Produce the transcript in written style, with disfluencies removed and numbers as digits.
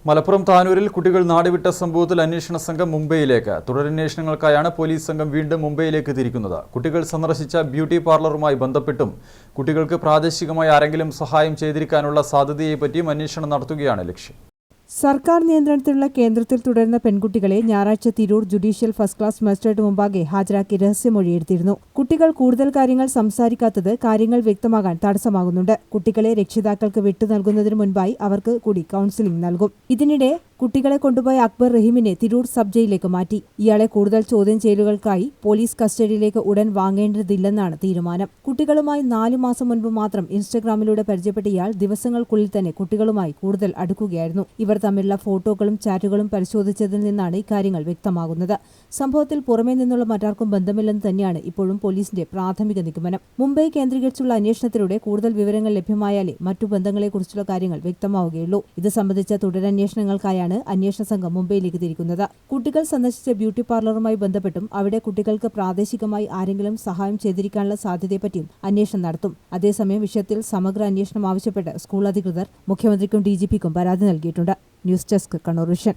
മലപ്പുറം താനൂരിൽ കുട്ടികൾ നാടുവിട്ട സംഭവത്തിൽ അന്വേഷണ സംഘം മുംബൈയിലേക്ക്. തുടരന്വേഷണങ്ങൾക്കായാണ് പോലീസ് സംഘം വീണ്ടും മുംബൈയിലേക്ക് തിരിക്കുന്നത്. കുട്ടികൾ സന്ദർശിച്ച ബ്യൂട്ടി പാർലറുമായി ബന്ധപ്പെട്ടും കുട്ടികൾക്ക് പ്രാദേശികമായി ആരെങ്കിലും സഹായം ചെയ്തിരിക്കാനുള്ള സാധ്യതയെപ്പറ്റിയും അന്വേഷണം നടത്തുകയാണ് ലക്ഷ്യം. സർക്കാർ നിയന്ത്രണത്തിലുള്ള കേന്ദ്രത്തിൽ തുടരുന്ന പെൺകുട്ടികളെ ഞായറാഴ്ച Tirur judicial first class magistrate മുമ്പാകെ ഹാജരാക്കി രഹസ്യമൊഴിയെടുത്തിരുന്നു. കുട്ടികൾ കൂടുതൽ കാര്യങ്ങൾ സംസാരിക്കാത്തത് കാര്യങ്ങൾ വ്യക്തമാകാൻ തടസ്സമാകുന്നുണ്ട്. കുട്ടികളെ രക്ഷിതാക്കൾക്ക് വിട്ടു നൽകുന്നതിന് മുൻപായി അവർക്ക് കൂടി കൌൺസിലിംഗ് നൽകും. ഇതിനിടെ കുട്ടികളെ കൊണ്ടുപോയ അക്ബർ റഹീമിനെ തിരൂർ സബ് ജയിലിലേക്ക് മാറ്റി. ഇയാളെ കൂടുതൽ ചോദ്യം ചെയ്യലുകൾക്കായി പോലീസ് കസ്റ്റഡിയിലേക്ക് ഉടൻ വാങ്ങേണ്ടതില്ലെന്നാണ് തീരുമാനം. കുട്ടികളുമായി 4 മാസം മുൻപ് മാത്രം ഇൻസ്റ്റഗ്രാമിലൂടെ പരിചയപ്പെട്ട ഇയാൾ ദിവസങ്ങൾക്കുള്ളിൽ തന്നെ കുട്ടികളുമായി കൂടുതൽ അടുക്കുകയായിരുന്നു. ഇവർ തമ്മിലുള്ള ഫോട്ടോകളും ചാറ്റുകളും പരിശോധിച്ചതിൽ നിന്നാണ് ഇക്കാര്യങ്ങൾ വ്യക്തമാകുന്നത്. സംഭവത്തിൽ പുറമേ നിന്നുള്ള മറ്റാർക്കും ബന്ധമില്ലെന്ന് തന്നെയാണ് ഇപ്പോഴും പോലീസിന്റെ പ്രാഥമിക നിഗമനം. മുംബൈ കേന്ദ്രീകരിച്ചുള്ള അന്വേഷണത്തിലൂടെ കൂടുതൽ വിവരങ്ങൾ ലഭ്യമായാലേ മറ്റു ബന്ധങ്ങളെക്കുറിച്ചുള്ള കാര്യങ്ങൾ വ്യക്തമാവുകയുള്ളൂ. ഇത് സംബന്ധിച്ച തുടരന്വേഷണങ്ങൾക്കായാണ് അന്വേഷണ സംഘം മുംബൈയിലേക്ക് തിരിക്കുന്നത്. കുട്ടികൾ സന്ദർശിച്ച ബ്യൂട്ടി പാർലറുമായി ബന്ധപ്പെട്ടും അവിടെ കുട്ടികൾക്ക് പ്രാദേശികമായി ആരെങ്കിലും സഹായം ചെയ്തിരിക്കാനുള്ള സാധ്യതയെപ്പറ്റിയും അന്വേഷണം നടത്തും. അതേസമയം വിഷയത്തിൽ സമഗ്ര അന്വേഷണം ആവശ്യപ്പെട്ട് സ്കൂൾ അധികൃതർ മുഖ്യമന്ത്രിക്കും DGPക്കും പരാതി നൽകിയിട്ടുണ്ട്. News desk Kannur vision.